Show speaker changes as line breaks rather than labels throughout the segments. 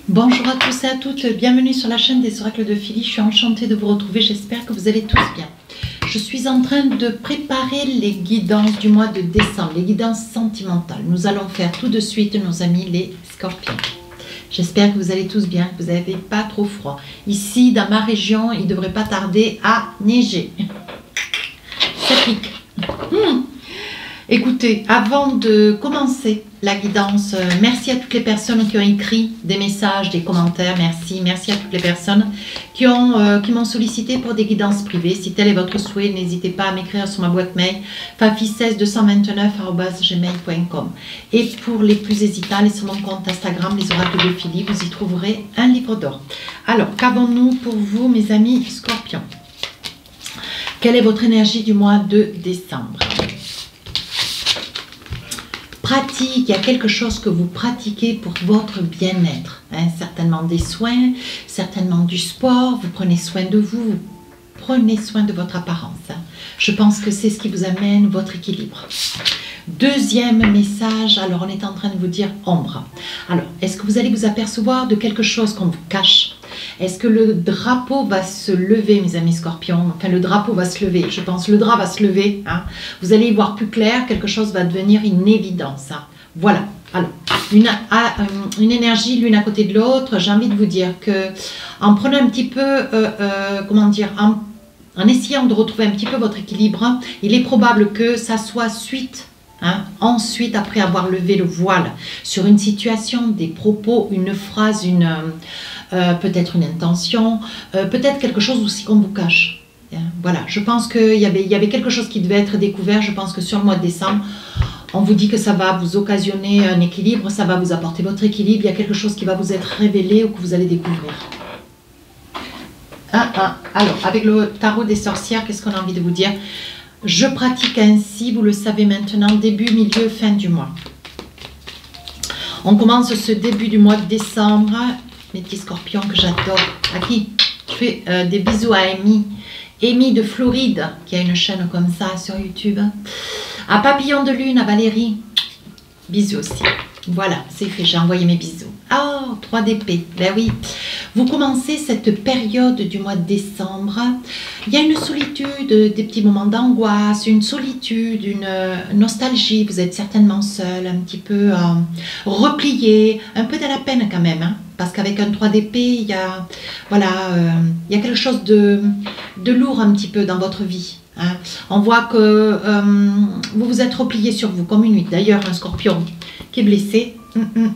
Bonjour à tous et à toutes, bienvenue sur la chaîne des oracles de Philly. Je suis enchantée de vous retrouver, j'espère que vous allez tous bien. Je suis en train de préparer les guidances du mois de décembre, les guidances sentimentales. Nous allons faire tout de suite, nos amis les scorpions. J'espère que vous allez tous bien, que vous n'avez pas trop froid. Ici, dans ma région, il ne devrait pas tarder à neiger. Ça pique. Écoutez, avant de commencer la guidance, merci à toutes les personnes qui ont écrit des messages, des commentaires, merci à toutes les personnes qui m'ont sollicité pour des guidances privées. Si tel est votre souhait, n'hésitez pas à m'écrire sur ma boîte mail fafi16229@gmail.com. Et pour les plus hésitants, allez sur mon compte Instagram, les oracles de Philly, vous y trouverez un livre d'or. Alors, qu'avons-nous pour vous, mes amis scorpions? Quelle est votre énergie du mois de décembre? Pratique, il y a quelque chose que vous pratiquez pour votre bien-être, hein, certainement des soins, certainement du sport, vous prenez soin de vous, vous prenez soin de votre apparence. Hein. Je pense que c'est ce qui vous amène votre équilibre. Deuxième message, alors on est en train de vous dire ombre. Alors, est-ce que vous allez vous apercevoir de quelque chose qu'on vous cache? Est-ce que le drapeau va se lever, mes amis scorpions? Enfin, le drapeau va se lever, je pense. Le drap va se lever. Hein. Vous allez y voir plus clair, quelque chose va devenir une évidence. Hein. Voilà. Alors, une énergie l'une à côté de l'autre. J'ai envie de vous dire que, en prenant un petit peu, comment dire, en essayant de retrouver un petit peu votre équilibre, il est probable que ça soit suite. Hein, ensuite, après avoir levé le voile sur une situation, des propos, une phrase, peut-être une intention, peut-être quelque chose aussi qu'on vous cache. Hein, voilà, je pense qu'il y avait quelque chose qui devait être découvert. Je pense que sur le mois de décembre, on vous dit que ça va vous occasionner un équilibre, ça va vous apporter votre équilibre. Il y a quelque chose qui va vous être révélé ou que vous allez découvrir. Alors, avec le tarot des sorcières, qu'est-ce qu'on a envie de vous dire? Je pratique ainsi, vous le savez maintenant, début, milieu, fin du mois. On commence ce début du mois de décembre. Mes petits scorpions que j'adore. À qui? Je fais des bisous à Amy de Floride, qui a une chaîne comme ça sur YouTube. À Papillon de Lune, à Valérie. Bisous aussi. Voilà, c'est fait, j'ai envoyé mes bisous. Oh, 3 d'épée, ben oui. Vous commencez cette période du mois de décembre. Il y a une solitude, des petits moments d'angoisse, une solitude, une nostalgie. Vous êtes certainement seul, un petit peu replié, un peu dans la peine quand même. Hein, parce qu'avec un 3 d'épée, il y a, voilà, il y a quelque chose de lourd un petit peu dans votre vie. Hein. On voit que vous vous êtes replié sur vous comme une huître. D'ailleurs, un scorpion qui est blessé,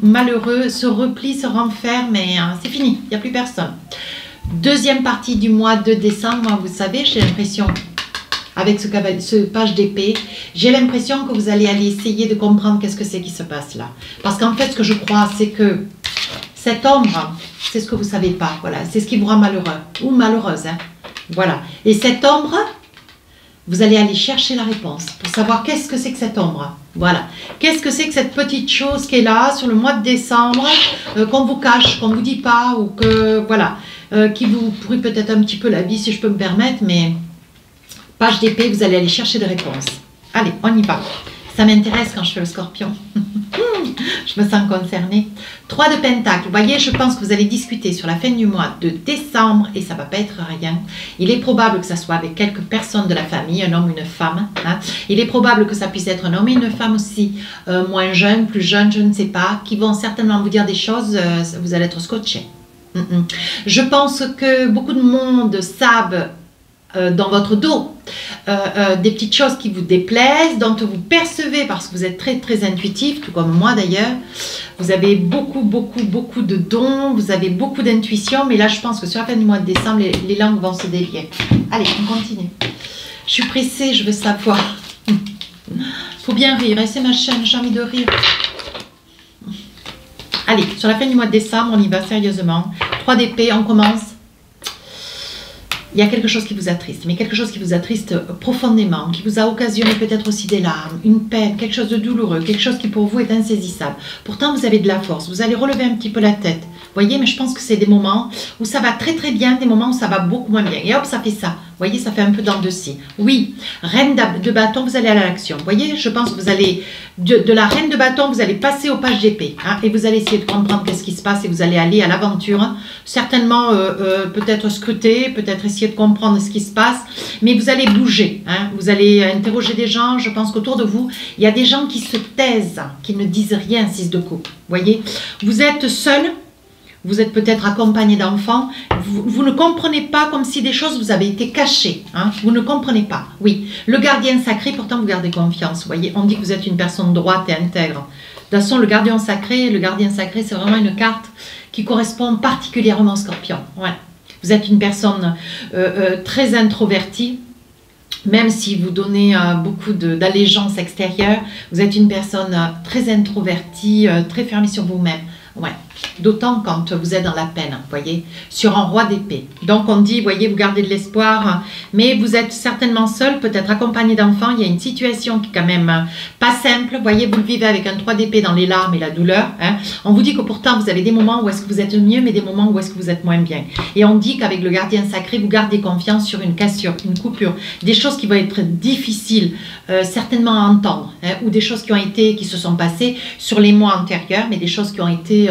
malheureux, se replie, se renferme, mais c'est fini, il n'y a plus personne. Deuxième partie du mois de décembre, moi, vous savez, j'ai l'impression, avec ce page d'épée, j'ai l'impression que vous allez essayer de comprendre qu'est-ce que c'est qui se passe là. Parce qu'en fait, ce que je crois, c'est que cette ombre, c'est ce que vous ne savez pas, voilà, c'est ce qui vous rend malheureux, ou malheureuse, hein, voilà. Et cette ombre, vous allez aller chercher la réponse pour savoir qu'est-ce que c'est que cette ombre. Voilà. Qu'est-ce que c'est que cette petite chose qui est là sur le mois de décembre, qu'on vous cache, qu'on ne vous dit pas, ou que, voilà, qui vous pourrit peut-être un petit peu la vie, si je peux me permettre, mais page d'épée, vous allez aller chercher des réponses. Allez, on y va. Ça m'intéresse quand je fais le scorpion. Je me sens concernée. 3 de Pentacle. Vous voyez, je pense que vous allez discuter sur la fin du mois de décembre et ça ne va pas être rien. Il est probable que ça soit avec quelques personnes de la famille, un homme, une femme. Hein. Il est probable que ça puisse être un homme et une femme aussi, moins jeunes, plus jeunes, je ne sais pas, qui vont certainement vous dire des choses, vous allez être scotché. Je pense que beaucoup de monde savent dans votre dos des petites choses qui vous déplaisent, dont vous percevez parce que vous êtes très très intuitif, tout comme moi d'ailleurs. Vous avez beaucoup de dons, vous avez beaucoup d'intuition, mais là je pense que sur la fin du mois de décembre, les langues vont se délier. Allez, on continue. Je suis pressée, je veux savoir. Faut bien rire, et c'est ma chaîne, j'ai envie de rire. Allez, sur la fin du mois de décembre, on y va sérieusement. 3 d'épée, on commence. Il y a quelque chose qui vous attriste, mais quelque chose qui vous attriste profondément, qui vous a occasionné peut-être aussi des larmes, une peine, quelque chose de douloureux, quelque chose qui pour vous est insaisissable. Pourtant, vous avez de la force, vous allez relever un petit peu la tête. Vous voyez, mais je pense que c'est des moments où ça va très très bien, des moments où ça va beaucoup moins bien. Et hop, ça fait ça. voyez, ça fait un peu dents de scie. Oui, reine de bâton, vous allez à l'action. Vous voyez, je pense que vous allez, de la reine de bâton, vous allez passer au page d'épée. Hein, et vous allez essayer de comprendre qu'est-ce qui se passe et vous allez aller à l'aventure. Certainement, peut-être scruter, peut-être essayer de comprendre ce qui se passe. Mais vous allez bouger. Hein, vous allez interroger des gens. Je pense qu'autour de vous, il y a des gens qui se taisent, qui ne disent rien, 6 de coupe. Vous voyez, vous êtes seul. Vous êtes peut-être accompagné d'enfants, vous ne comprenez pas comme si des choses vous avaient été cachées, hein? Vous ne comprenez pas, oui. Le gardien sacré, pourtant vous gardez confiance, vous voyez, on dit que vous êtes une personne droite et intègre. De toute façon, le gardien sacré, c'est vraiment une carte qui correspond particulièrement au Scorpion, ouais. Vous êtes une personne très introvertie, même si vous donnez beaucoup d'allégeance extérieure, vous êtes une personne très introvertie, très fermée sur vous-même. Ouais, d'autant quand vous êtes dans la peine, vous voyez, sur un roi d'épée. Donc on dit, vous voyez, vous gardez de l'espoir, mais vous êtes certainement seul, peut-être accompagné d'enfants. Il y a une situation qui est quand même pas simple. Vous voyez, vous le vivez avec un 3 d'épée dans les larmes et la douleur. Hein. On vous dit que pourtant vous avez des moments où est-ce que vous êtes mieux, mais des moments où est-ce que vous êtes moins bien. Et on dit qu'avec le gardien sacré, vous gardez confiance sur une cassure, une coupure, des choses qui vont être difficiles certainement à entendre, hein, ou des choses qui se sont passées sur les mois antérieurs, mais des choses qui ont été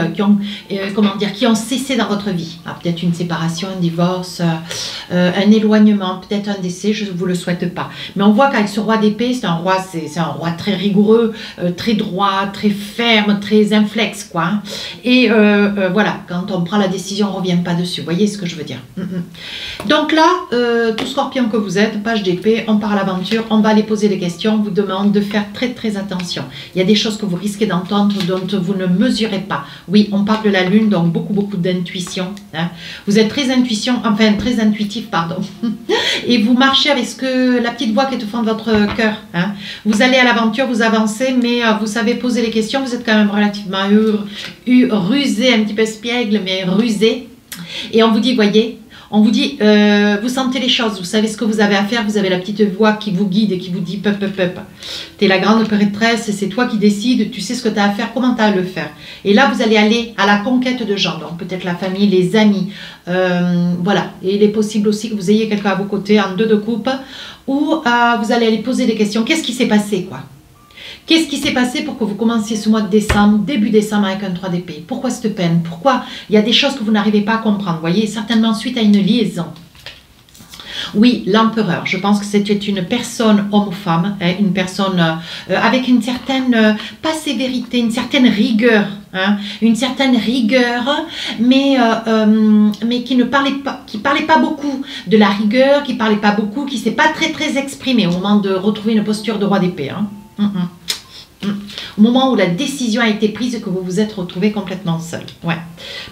qui ont cessé dans votre vie. Ah, peut-être une séparation, un divorce, un éloignement, peut-être un décès, je ne vous le souhaite pas. Mais on voit qu'avec ce roi d'épée, c'est un roi très rigoureux, très droit, très ferme, très inflexe, quoi. Hein. Et voilà, quand on prend la décision, on ne revient pas dessus. Vous voyez ce que je veux dire? Donc là, tout Scorpion que vous êtes, page d'épée, on part à l'aventure, on va aller poser des questions, on vous demande de faire très très attention. Il y a des choses que vous risquez d'entendre dont vous ne mesurez pas. Oui, on parle de la lune, donc beaucoup d'intuition. Hein. Vous êtes très intuitif, pardon. Et vous marchez avec la petite voix qui est au fond de votre cœur. Hein. Vous allez à l'aventure, vous avancez, mais vous savez poser les questions. Vous êtes quand même relativement rusé, un petit peu espiègle, mais rusé. Et on vous dit, voyez, on vous dit, vous sentez les choses, vous savez ce que vous avez à faire, vous avez la petite voix qui vous guide et qui vous dit peup. Tu es la grande prêtresse, c'est toi qui décides, tu sais ce que tu as à faire, comment tu as à le faire. Et là, vous allez aller à la conquête de gens, donc peut-être la famille, les amis, voilà. Et il est possible aussi que vous ayez quelqu'un à vos côtés en 2 de coupe, où vous allez aller poser des questions. Qu'est-ce qui s'est passé, quoi? Qu'est-ce qui s'est passé pour que vous commenciez ce mois de décembre, début décembre avec un 3 d'épée? Pourquoi cette peine? Pourquoi il y a des choses que vous n'arrivez pas à comprendre? Vous voyez, certainement suite à une liaison. Oui, l'empereur, je pense que c'était une personne, homme ou femme, hein, une personne avec une certaine, pas sévérité, une certaine rigueur, hein, une certaine rigueur, mais qui ne parlait pas beaucoup de la rigueur, qui parlait pas beaucoup, qui ne s'est pas très exprimé au moment de retrouver une posture de roi d'épée. Hein. Au moment où la décision a été prise et que vous vous êtes retrouvé complètement seul. Ouais.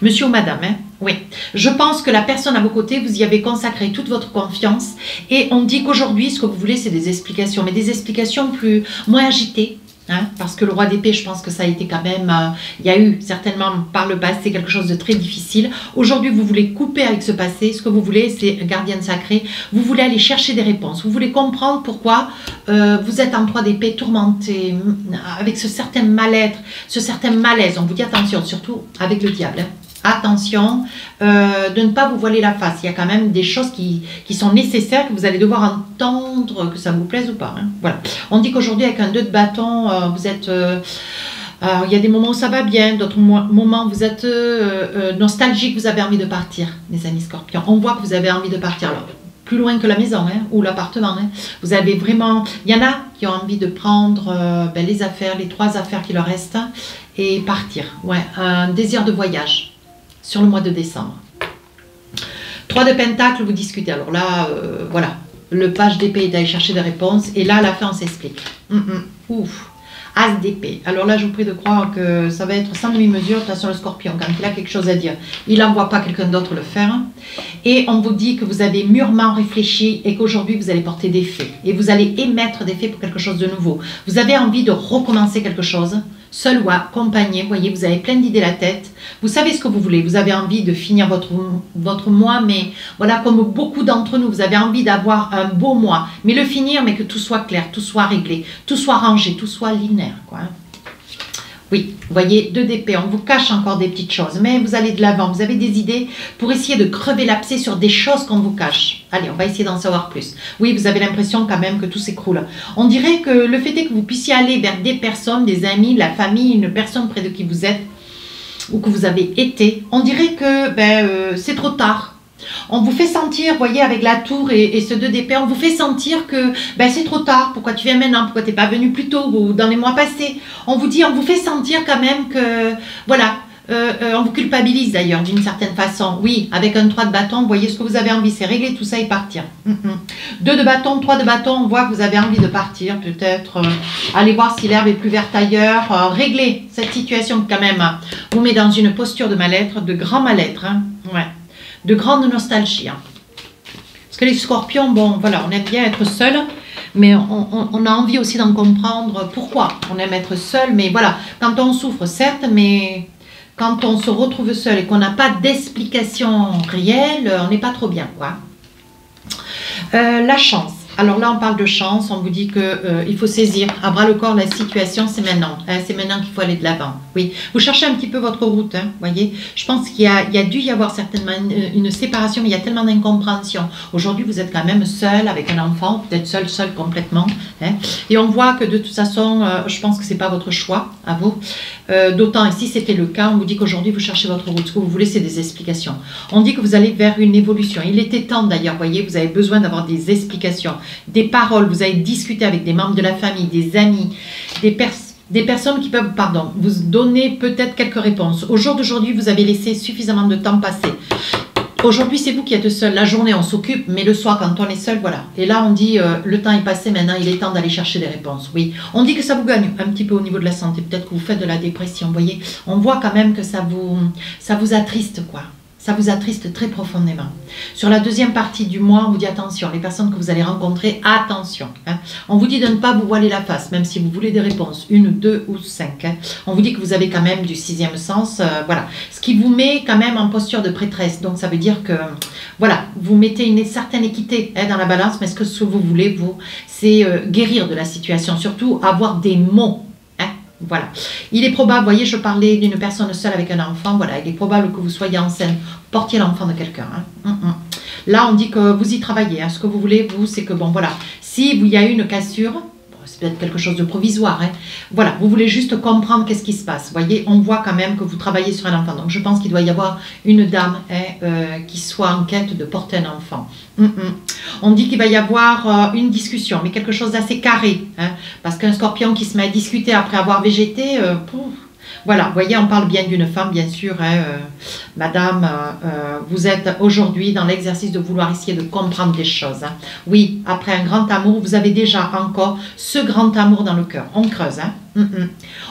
Monsieur ou madame, hein? Oui. Je pense que la personne à vos côtés, vous y avez consacré toute votre confiance. Et on dit qu'aujourd'hui, ce que vous voulez, c'est des explications. Mais des explications moins agitées. Hein, parce que le roi d'épée, je pense que ça a été quand même, il y a eu certainement par le passé quelque chose de très difficile. Aujourd'hui, vous voulez couper avec ce passé. Ce que vous voulez, c'est gardienne sacrée. Vous voulez aller chercher des réponses. Vous voulez comprendre pourquoi vous êtes en 3 d'épée tourmenté, avec ce certain mal-être, ce certain malaise. On vous dit attention, surtout avec le diable. Hein. Attention de ne pas vous voiler la face. Il y a quand même des choses qui sont nécessaires, que vous allez devoir entendre, que ça vous plaise ou pas. Hein. Voilà. On dit qu'aujourd'hui, avec un 2 de bâton, vous êtes... il y a des moments où ça va bien, d'autres moments où vous êtes nostalgique, vous avez envie de partir, les amis Scorpions. On voit que vous avez envie de partir alors, plus loin que la maison hein, ou l'appartement. Hein. Vous avez vraiment... Il y en a qui ont envie de prendre les affaires, les 3 affaires qui leur restent et partir. Ouais, un désir de voyage. Sur le mois de décembre. 3 de Pentacle, vous discutez. Alors là, voilà, le page d'épée est d'aller chercher des réponses. Et là, à la fin, on s'explique. Ouf. As d'épée. Alors là, je vous prie de croire que ça va être sans demi-mesure. De toute façon, le Scorpion, quand il a quelque chose à dire, il n'envoie pas quelqu'un d'autre le faire. Et on vous dit que vous avez mûrement réfléchi et qu'aujourd'hui, vous allez porter des faits. Et vous allez émettre des faits pour quelque chose de nouveau. Vous avez envie de recommencer quelque chose. Seul ou accompagné, vous voyez, vous avez plein d'idées la tête, vous savez ce que vous voulez, vous avez envie de finir votre mois, mais voilà, comme beaucoup d'entre nous, vous avez envie d'avoir un beau mois, mais le finir, mais que tout soit clair, tout soit réglé, tout soit rangé, tout soit linéaire, quoi. Oui, vous voyez, 2 d'épée, on vous cache encore des petites choses, mais vous allez de l'avant, vous avez des idées pour essayer de crever l'abcès sur des choses qu'on vous cache. Allez, on va essayer d'en savoir plus. Oui, vous avez l'impression quand même que tout s'écroule. On dirait que le fait est que vous puissiez aller vers des personnes, des amis, la famille, une personne près de qui vous êtes, ou que vous avez été, on dirait que c'est trop tard. On vous fait sentir, vous voyez, avec la tour et ce 2 d'épée, on vous fait sentir que c'est trop tard. Pourquoi tu viens maintenant? Pourquoi tu n'es pas venu plus tôt ou dans les mois passés? On vous fait sentir quand même que, voilà, on vous culpabilise d'ailleurs d'une certaine façon. Oui, avec un 3 de bâton, vous voyez ce que vous avez envie, c'est régler tout ça et partir. 2 de bâton, 3 de bâton, on voit que vous avez envie de partir, peut-être aller voir si l'herbe est plus verte ailleurs, régler cette situation quand même vous met dans une posture de mal-être, de grand mal-être, hein. Ouais. De grande nostalgie. Hein. Parce que les scorpions, bon, voilà, on aime bien être seul, mais on a envie aussi d'en comprendre pourquoi on aime être seul. Mais voilà, quand on souffre, certes, mais quand on se retrouve seul et qu'on n'a pas d'explication réelle, on n'est pas trop bien, quoi. La chance. Alors là, on parle de chance, on vous dit qu'il faut saisir à bras le corps la situation, c'est maintenant. Hein, c'est maintenant qu'il faut aller de l'avant. Oui, vous cherchez un petit peu votre route, hein, voyez. Je pense qu'il y a dû y avoir certainement une séparation, mais il y a tellement d'incompréhension. Aujourd'hui, vous êtes quand même seul avec un enfant, peut-être seul complètement. Hein, et on voit que de toute façon, je pense que ce n'est pas votre choix, à vous. D'autant, et si c'était le cas, on vous dit qu'aujourd'hui, vous cherchez votre route. Ce que vous voulez, c'est des explications. On dit que vous allez vers une évolution. Il était temps d'ailleurs, voyez, vous avez besoin d'avoir des explications. Des paroles, vous allez discuter avec des membres de la famille, des amis, des personnes qui peuvent, vous donner peut-être quelques réponses. Au jour d'aujourd'hui, vous avez laissé suffisamment de temps passer. Aujourd'hui, c'est vous qui êtes seul. La journée, on s'occupe, mais le soir, quand on est seul, voilà. Et là, on dit, le temps est passé, maintenant, il est temps d'aller chercher des réponses. Oui, on dit que ça vous gagne un petit peu au niveau de la santé. Peut-être que vous faites de la dépression, vous voyez. On voit quand même que ça vous attriste, quoi. Ça vous attriste très profondément. Sur la deuxième partie du mois, on vous dit attention, les personnes que vous allez rencontrer, attention. Hein. On vous dit de ne pas vous voiler la face, même si vous voulez des réponses, 1, 2 ou 5. Hein. On vous dit que vous avez quand même du 6e sens, voilà. Ce qui vous met quand même en posture de prêtresse. Donc ça veut dire que, voilà, vous mettez une certaine équité dans la balance, mais ce que vous voulez, vous, c'est guérir de la situation, surtout avoir des mots. Voilà. Il est probable, vous voyez, je parlais d'une personne seule avec un enfant, voilà, il est probable que vous soyez enceinte, portiez l'enfant de quelqu'un. Hein. Là, on dit que vous y travaillez. Hein. Ce que vous voulez, vous, c'est que, bon, voilà, si il y a eu une cassure, c'est peut-être quelque chose de provisoire, hein. Voilà, vous voulez juste comprendre qu'est-ce qui se passe. Vous voyez, on voit quand même que vous travaillez sur un enfant. Donc, je pense qu'il doit y avoir une dame qui soit en quête de porter un enfant. On dit qu'il va y avoir une discussion, mais quelque chose d'assez carré. Hein, parce qu'un scorpion qui se met à discuter après avoir végété, voilà, vous voyez, on parle bien d'une femme, bien sûr. Hein, madame, vous êtes aujourd'hui dans l'exercice de vouloir essayer de comprendre des choses. Hein. Oui, après un grand amour, vous avez déjà encore ce grand amour dans le cœur. On creuse. Hein.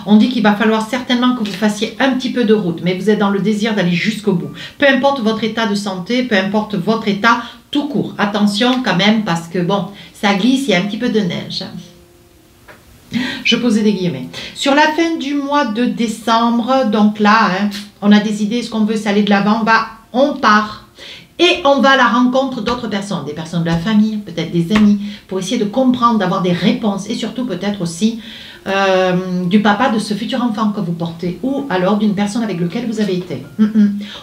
On dit qu'il va falloir certainement que vous fassiez un petit peu de route, mais vous êtes dans le désir d'aller jusqu'au bout. Peu importe votre état de santé, peu importe votre état tout court. Attention quand même, parce que bon, ça glisse, il y a un petit peu de neige. Je posais des guillemets. Sur la fin du mois de décembre, donc là, hein, on a des idées, ce qu'on veut, c'est aller de l'avant, on part. Et on va à la rencontre d'autres personnes, des personnes de la famille, peut-être des amis, pour essayer de comprendre, d'avoir des réponses, et surtout peut-être aussi du papa de ce futur enfant que vous portez, ou alors d'une personne avec laquelle vous avez été.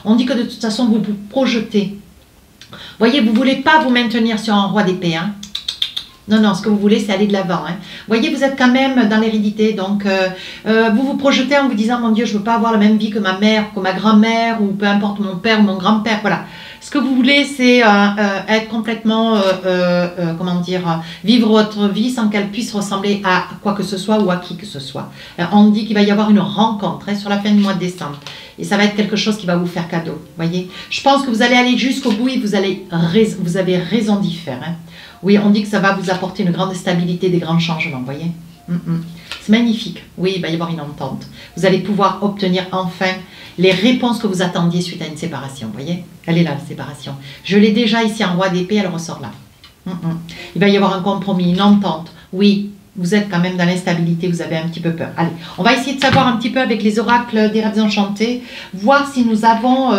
On dit que de toute façon, vous vous projetez. Vous voyez, vous ne voulez pas vous maintenir sur un roi d'épée, hein. Non, non, ce que vous voulez, c'est aller de l'avant. Hein. Vous voyez, vous êtes quand même dans l'hérédité, donc vous vous projetez en vous disant, mon Dieu, je ne veux pas avoir la même vie que ma mère, que ma grand-mère, ou peu importe mon père ou mon grand-père, voilà. Ce que vous voulez, c'est être complètement, comment dire, vivre votre vie sans qu'elle puisse ressembler à quoi que ce soit ou à qui que ce soit. On dit qu'il va y avoir une rencontre hein, sur la fin du mois de décembre. Et ça va être quelque chose qui va vous faire cadeau, voyez. Je pense que vous allez aller jusqu'au bout et vous avez raison d'y faire. Hein. Oui, on dit que ça va vous apporter une grande stabilité, des grands changements, vous voyez. C'est magnifique. Oui, il va y avoir une entente. Vous allez pouvoir obtenir enfin les réponses que vous attendiez suite à une séparation, vous voyez. Elle est là, la séparation. Je l'ai déjà ici en roi d'épée, elle ressort là. Il va y avoir un compromis, une entente. Oui, vous êtes quand même dans l'instabilité, vous avez un petit peu peur. Allez, on va essayer de savoir un petit peu avec les oracles des rêves enchantés, voir si nous avons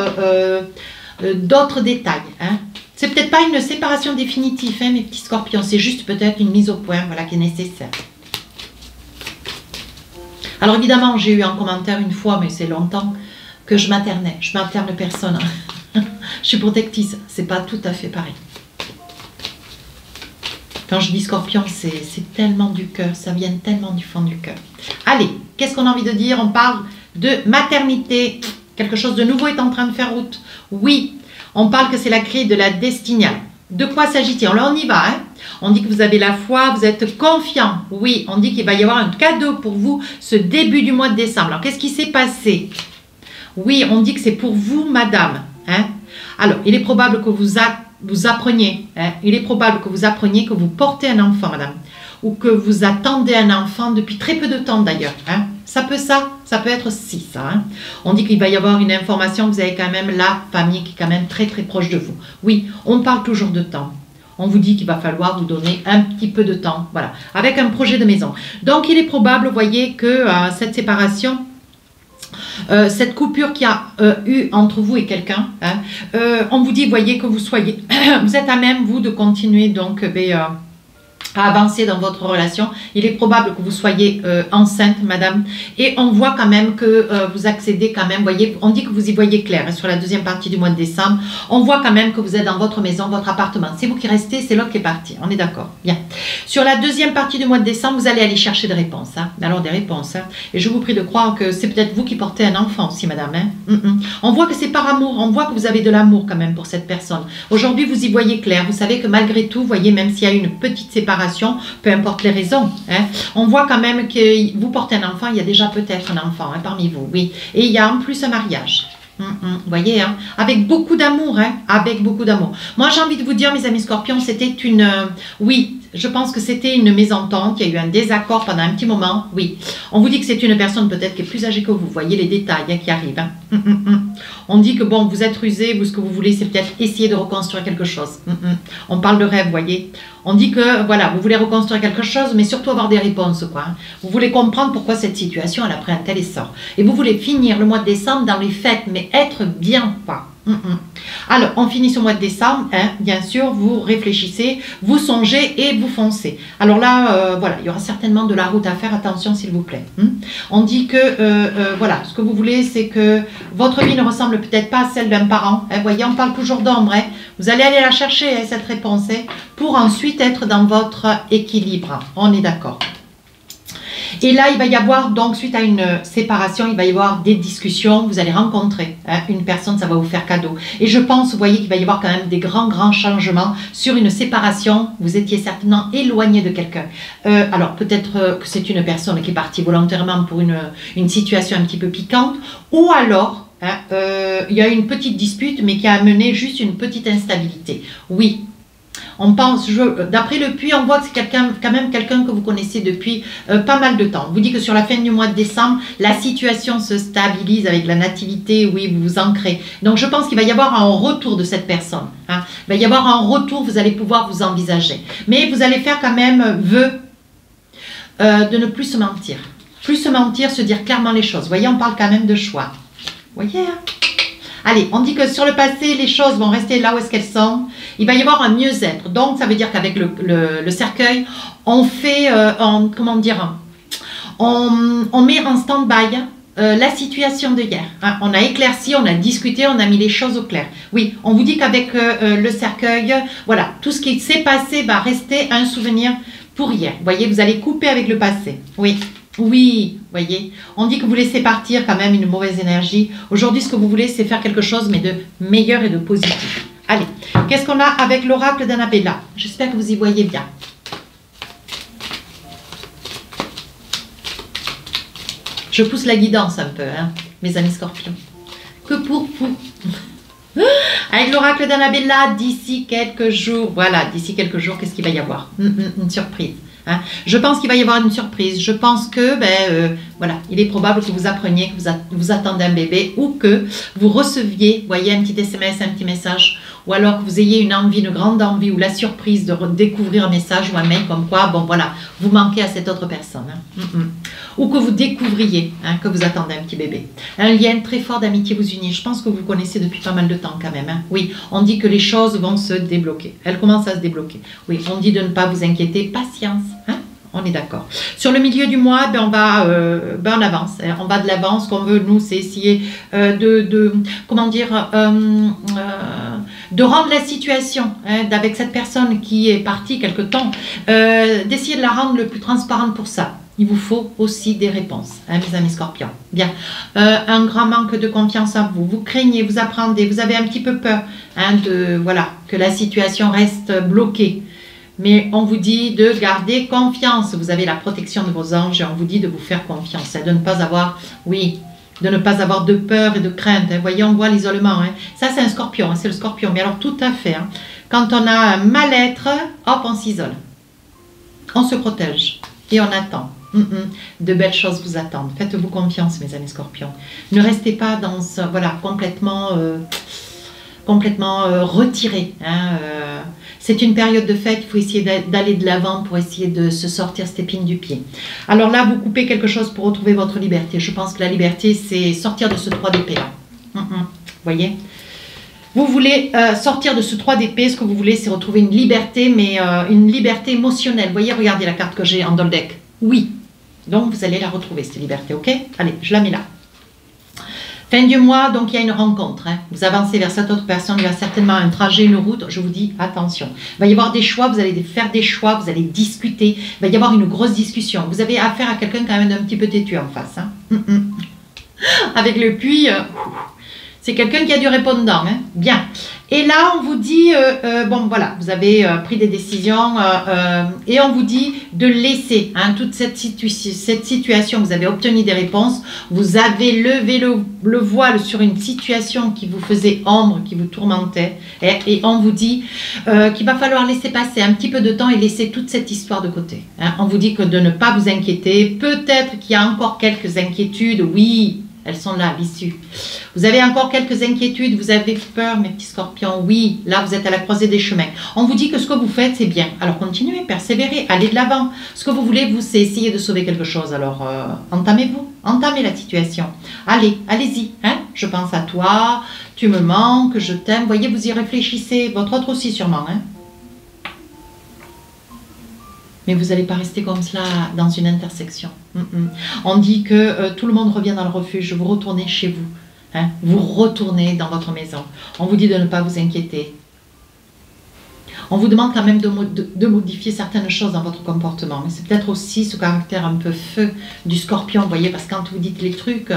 d'autres détails, hein. C'est peut-être pas une séparation définitive, hein, mes petits scorpions. C'est juste peut-être une mise au point, voilà, qui est nécessaire. Alors évidemment, j'ai eu un commentaire une fois, mais c'est longtemps, que je maternais. Je materne personne. Je suis protectrice. C'est pas tout à fait pareil. Quand je dis scorpion, c'est tellement du cœur. Ça vient tellement du fond du cœur. Allez, qu'est-ce qu'on a envie de dire? On parle de maternité. Quelque chose de nouveau est en train de faire route. Oui, on parle que c'est la clé de la destinée. De quoi s'agit-il? Là, on y va. Hein? On dit que vous avez la foi, vous êtes confiant. Oui, on dit qu'il va y avoir un cadeau pour vous ce début du mois de décembre. Alors, qu'est-ce qui s'est passé? Oui, on dit que c'est pour vous, madame. Hein? Alors, il est probable que vous appreniez. Hein? Il est probable que vous appreniez que vous portez un enfant, madame. Ou que vous attendez un enfant depuis très peu de temps, d'ailleurs. Hein? Ça peut être si ça. Hein? On dit qu'il va y avoir une information, vous avez quand même la famille qui est quand même très très proche de vous. Oui, on parle toujours de temps. On vous dit qu'il va falloir vous donner un petit peu de temps, voilà, avec un projet de maison. Donc il est probable, vous voyez, que cette séparation, cette coupure qu'il y a eu entre vous et quelqu'un, hein, on vous dit, voyez, que vous êtes à même, vous, de continuer donc à avancer dans votre relation. Il est probable que vous soyez enceinte, madame, et on voit quand même que vous accédez quand même, voyez, on dit que vous y voyez clair, hein, sur la deuxième partie du mois de décembre, on voit quand même que vous êtes dans votre maison, votre appartement. C'est vous qui restez, c'est l'autre qui est parti, on est d'accord, bien. Sur la deuxième partie du mois de décembre, vous allez aller chercher des réponses, hein, alors des réponses, hein, et je vous prie de croire que c'est peut-être vous qui portez un enfant aussi, madame, hein. On voit que c'est par amour, on voit que vous avez de l'amour quand même pour cette personne. Aujourd'hui, vous y voyez clair, vous savez que malgré tout, voyez, même s'il y a une petite séparation, peu importe les raisons, hein, on voit quand même que vous portez un enfant, il y a déjà peut-être un enfant, hein, parmi vous, oui, et il y a en plus un mariage. Vous voyez, hein, avec beaucoup d'amour, hein, avec beaucoup d'amour. Moi, j'ai envie de vous dire, mes amis scorpions, c'était une... oui, je pense que c'était une mésentente, il y a eu un désaccord pendant un petit moment, oui. On vous dit que c'est une personne peut-être qui est plus âgée que vous voyez les détails, hein, qui arrivent. Hein. On dit que bon, vous êtes rusé, vous, ce que vous voulez, c'est peut-être essayer de reconstruire quelque chose. On parle de rêve, voyez. On dit que, voilà, vous voulez reconstruire quelque chose, mais surtout avoir des réponses, quoi. Hein. Vous voulez comprendre pourquoi cette situation, elle a pris un tel essor. Et vous voulez finir le mois de décembre dans les fêtes, mais être bien, quoi. Alors, on finit ce mois de décembre, hein, bien sûr, vous réfléchissez, vous songez et vous foncez. Alors là, voilà, il y aura certainement de la route à faire, attention s'il vous plaît. On dit que, voilà, ce que vous voulez, c'est que votre vie ne ressemble peut-être pas à celle d'un parent. Hein, voyez, on parle toujours d'ombre. Hein. Vous allez aller la chercher, hein, cette réponse, hein, pour ensuite être dans votre équilibre. On est d'accord. Et là, il va y avoir, donc, suite à une séparation, il va y avoir des discussions. Vous allez rencontrer hein, une personne, ça va vous faire cadeau. Et je pense, vous voyez, qu'il va y avoir quand même des grands changements sur une séparation. Vous étiez certainement éloigné de quelqu'un. Alors, peut-être que c'est une personne qui est partie volontairement pour une situation un petit peu piquante. Ou alors, hein, il y a une petite dispute, mais qui a amené juste une petite instabilité. Oui. On pense, d'après le puits, on voit que c'est quand même quelqu'un que vous connaissez depuis pas mal de temps. On vous dit que sur la fin du mois de décembre, la situation se stabilise avec la nativité, oui, vous vous ancrez. Donc je pense qu'il va y avoir un retour de cette personne. Hein. Il va y avoir un retour, vous allez pouvoir vous envisager. Mais vous allez faire quand même vœu de ne plus se mentir. Plus se mentir, se dire clairement les choses. Vous voyez, on parle quand même de choix. Vous voyez, hein? Allez, on dit que sur le passé, les choses vont rester là où est-ce qu'elles sont. Il va y avoir un mieux-être. Donc, ça veut dire qu'avec le cercueil, on fait, comment dire, on met en stand-by la situation de hier. Hein. On a éclairci, on a discuté, on a mis les choses au clair. Oui, on vous dit qu'avec le cercueil, voilà, tout ce qui s'est passé va rester un souvenir pour hier. Vous voyez, vous allez couper avec le passé. Oui. Oui, voyez, on dit que vous laissez partir quand même une mauvaise énergie. Aujourd'hui, ce que vous voulez, c'est faire quelque chose, mais de meilleur et de positif. Allez, qu'est-ce qu'on a avec l'oracle d'Annabella? J'espère que vous y voyez bien. Je pousse la guidance un peu, hein, mes amis scorpions. Que pour vous. Avec l'oracle d'Annabella, d'ici quelques jours, voilà, d'ici quelques jours, qu'est-ce qu'il va y avoir? Une surprise. Hein. Je pense qu'il va y avoir une surprise. Je pense que, voilà, il est probable que vous appreniez que vous attendez un bébé ou que vous receviez, voyez, un petit SMS, un petit message, ou alors que vous ayez une envie, une grande envie ou la surprise de découvrir un message ou un mail comme quoi, bon voilà, vous manquez à cette autre personne. Hein. Ou que vous découvriez hein, que vous attendez un petit bébé. Un lien très fort d'amitié vous unit. Je pense que vous connaissez depuis pas mal de temps quand même. Hein. Oui, on dit que les choses vont se débloquer. Elles commencent à se débloquer. Oui, on dit de ne pas vous inquiéter. Patience. Hein. On est d'accord. Sur le milieu du mois, ben on avance. Hein. On va de l'avant. Ce qu'on veut, nous, c'est essayer comment dire, de rendre la situation avec cette personne qui est partie quelque temps, d'essayer de la rendre le plus transparente pour ça. Il vous faut aussi des réponses, hein, mes amis scorpions. Bien. Un grand manque de confiance en vous. Vous craignez, vous appréhendez, vous avez un petit peu peur voilà, que la situation reste bloquée. Mais on vous dit de garder confiance. Vous avez la protection de vos anges et on vous dit de vous faire confiance. Hein, de ne pas avoir, de ne pas avoir de peur et de crainte. Hein. Voyez, on voit l'isolement. Hein. Ça, c'est un scorpion. Hein, c'est le scorpion. Mais alors, tout à fait. Hein. Quand on a un mal-être, hop, on s'isole. On se protège. Et on attend. De belles choses vous attendent. Faites-vous confiance, mes amis scorpions. Ne restez pas dans ce, voilà, complètement retiré. Hein, c'est une période de fête, il faut essayer d'aller de l'avant pour essayer de se sortir cette épine du pied. Alors là, vous coupez quelque chose pour retrouver votre liberté. Je pense que la liberté, c'est sortir de ce 3 d'épée là. Voyez ? Vous voulez sortir de ce 3 d'épée, ce que vous voulez, c'est retrouver une liberté, mais une liberté émotionnelle. Vous voyez, regardez la carte que j'ai en dans le deck. Oui. Donc, vous allez la retrouver, cette liberté, ok? Allez, je la mets là. Fin du mois, donc il y a une rencontre. Hein. Vous avancez vers cette autre personne, il y a certainement un trajet, une route. Je vous dis, attention. Il va y avoir des choix, vous allez faire des choix, vous allez discuter. Il va y avoir une grosse discussion. Vous avez affaire à quelqu'un quand même d'un petit peu têtu en face. Hein. Avec le puits, c'est quelqu'un qui a du répondant. Hein. Bien. Et là, on vous dit, bon voilà, vous avez pris des décisions et on vous dit de laisser toute cette situation, vous avez obtenu des réponses, vous avez levé le voile sur une situation qui vous faisait ombre, qui vous tourmentait, et on vous dit qu'il va falloir laisser passer un petit peu de temps et laisser toute cette histoire de côté. Hein. On vous dit que de ne pas vous inquiéter, peut-être qu'il y a encore quelques inquiétudes, oui, elles sont là, à l'issue. Vous avez encore quelques inquiétudes, vous avez peur, mes petits scorpions. Oui, là, vous êtes à la croisée des chemins. On vous dit que ce que vous faites, c'est bien. Alors, continuez, persévérez, allez de l'avant. Ce que vous voulez, vous, c'est essayer de sauver quelque chose. Alors, entamez-vous, entamez la situation. Allez, allez-y. Hein, je pense à toi, tu me manques, je t'aime. Voyez, vous y réfléchissez. Votre autre aussi, sûrement. Hein. Mais vous n'allez pas rester comme cela dans une intersection. On dit que tout le monde revient dans le refuge, vous retournez chez vous. Hein? Vous retournez dans votre maison. On vous dit de ne pas vous inquiéter. On vous demande quand même de modifier certaines choses dans votre comportement. Mais c'est peut-être aussi ce caractère un peu feu du scorpion, vous voyez, parce que quand vous dites les trucs,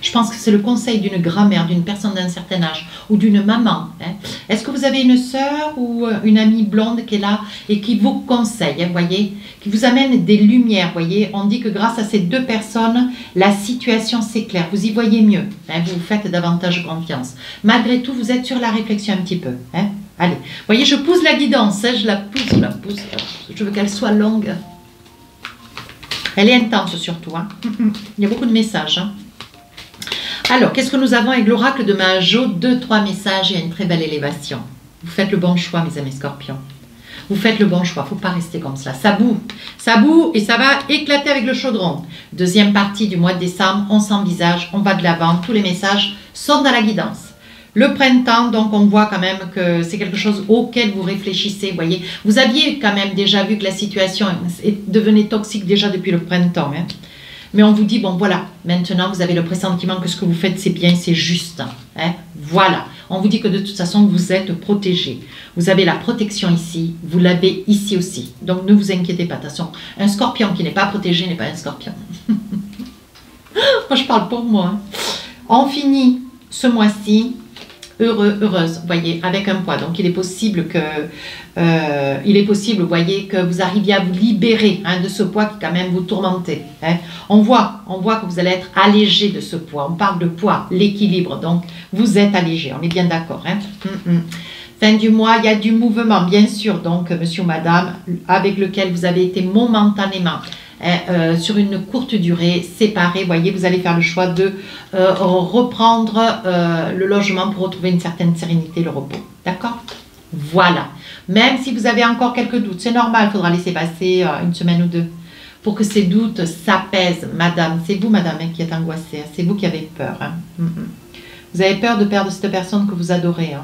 je pense que c'est le conseil d'une grand-mère, d'une personne d'un certain âge, ou d'une maman. Hein. Est-ce que vous avez une sœur ou une amie blonde qui est là et qui vous conseille, hein, voyez, qui vous amène des lumières, voyez. On dit que grâce à ces 2 personnes, la situation s'éclaire, vous y voyez mieux, hein, vous vous faites davantage confiance. Malgré tout, vous êtes sur la réflexion un petit peu, hein. Allez, vous voyez, je pousse la guidance, hein, je la pousse. Je veux qu'elle soit longue. Elle est intense surtout. Hein. Il y a beaucoup de messages. Hein. Alors, qu'est-ce que nous avons avec l'oracle de Majo? 2-3 messages et une très belle élévation. Vous faites le bon choix, mes amis scorpions. Vous faites le bon choix, il ne faut pas rester comme cela. Ça boue et ça va éclater avec le chaudron. Deuxième partie du mois de décembre, on s'envisage, on va de l'avant. Tous les messages sont dans la guidance. Le printemps, donc on voit quand même que c'est quelque chose auquel vous réfléchissez, vous voyez. Vous aviez quand même déjà vu que la situation devenait toxique déjà depuis le printemps. Hein. Mais on vous dit, bon voilà, maintenant vous avez le pressentiment que ce que vous faites c'est bien, c'est juste. Hein. Voilà, on vous dit que de toute façon vous êtes protégé. Vous avez la protection ici, vous l'avez ici aussi. Donc ne vous inquiétez pas, attention, un scorpion qui n'est pas protégé n'est pas un scorpion. Moi je parle pour moi. Hein. On finit ce mois-ci. Heureuse, vous voyez, avec un poids. Donc, il est possible, vous voyez, que vous arriviez à vous libérer de ce poids qui quand même vous tourmentait. Hein. On voit que vous allez être allégé de ce poids. On parle de poids, l'équilibre. Donc, vous êtes allégé. On est bien d'accord. Hein. Fin du mois, il y a du mouvement, bien sûr. Donc, monsieur ou madame, avec lequel vous avez été momentanément sur une courte durée, séparés, voyez, vous allez faire le choix de reprendre le logement pour retrouver une certaine sérénité, le repos. D'accord? Voilà. Même si vous avez encore quelques doutes, c'est normal, il faudra laisser passer une semaine ou 2 pour que ces doutes s'apaisent. Madame, c'est vous, madame, qui êtes angoissée, hein, c'est vous qui avez peur. Hein. Vous avez peur de perdre cette personne que vous adorez. Hein.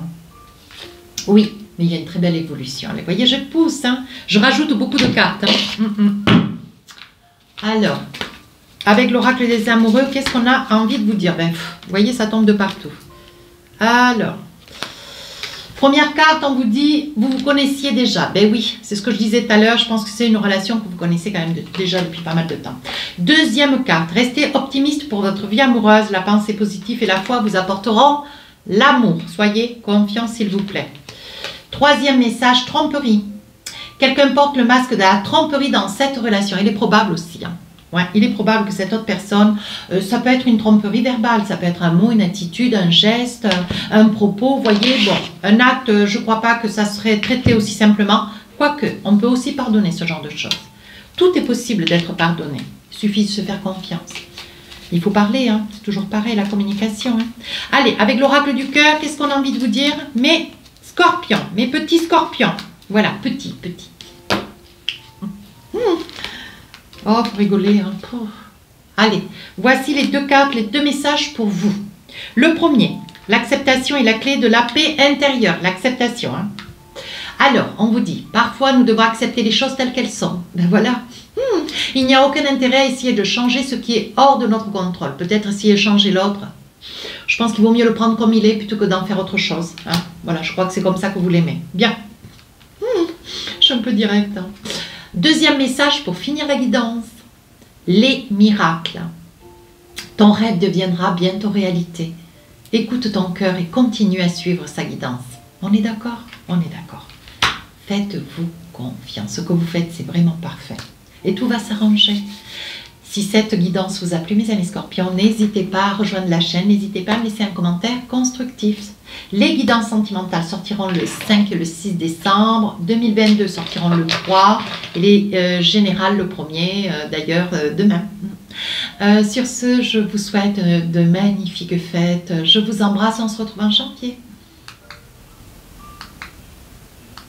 Oui, mais il y a une très belle évolution. Vous voyez, je pousse, hein, je rajoute beaucoup de cartes. Hein. Alors, avec l'oracle des amoureux, qu'est-ce qu'on a envie de vous dire? Ben, vous voyez, ça tombe de partout. Alors, première carte, on vous dit, vous vous connaissiez déjà. Ben oui, c'est ce que je disais tout à l'heure. Je pense que c'est une relation que vous connaissez quand même déjà depuis pas mal de temps. Deuxième carte, restez optimiste pour votre vie amoureuse. La pensée positive et la foi vous apporteront l'amour. Soyez confiants, s'il vous plaît. Troisième message, tromperie. Quelqu'un porte le masque de la tromperie dans cette relation. Il est probable aussi. Hein. Ouais, il est probable que cette autre personne, ça peut être une tromperie verbale, ça peut être un mot, une attitude, un geste, un propos, vous voyez, bon, un acte, je ne crois pas que ça serait traité aussi simplement, quoique, on peut aussi pardonner ce genre de choses. Tout est possible d'être pardonné, il suffit de se faire confiance. Il faut parler, hein, c'est toujours pareil, la communication. Hein. Allez, avec l'oracle du cœur, qu'est-ce qu'on a envie de vous dire? Mes scorpions, mes petits scorpions, voilà, petits. Oh, faut rigoler. Hein. Allez, voici les deux cartes, les deux messages pour vous. Le premier, l'acceptation est la clé de la paix intérieure. L'acceptation. Hein. Alors, on vous dit, parfois nous devons accepter les choses telles qu'elles sont. Ben voilà. Il n'y a aucun intérêt à essayer de changer ce qui est hors de notre contrôle. Peut-être essayer de changer l'autre. Je pense qu'il vaut mieux le prendre comme il est plutôt que d'en faire autre chose. Hein. Voilà, je crois que c'est comme ça que vous l'aimez. Bien. Je suis un peu directe. Hein. Deuxième message pour finir la guidance. Les miracles. Ton rêve deviendra bientôt réalité. Écoute ton cœur et continue à suivre sa guidance. On est d'accord? On est d'accord. Faites-vous confiance. Ce que vous faites, c'est vraiment parfait. Et tout va s'arranger. Si cette guidance vous a plu, mes amis scorpions, n'hésitez pas à rejoindre la chaîne. N'hésitez pas à me laisser un commentaire constructif. Les guidances sentimentales sortiront le 5 et le 6 décembre. 2022 sortiront le 3. Et les générales le 1er, d'ailleurs, demain. Sur ce, je vous souhaite de magnifiques fêtes. Je vous embrasse. On se retrouve en janvier.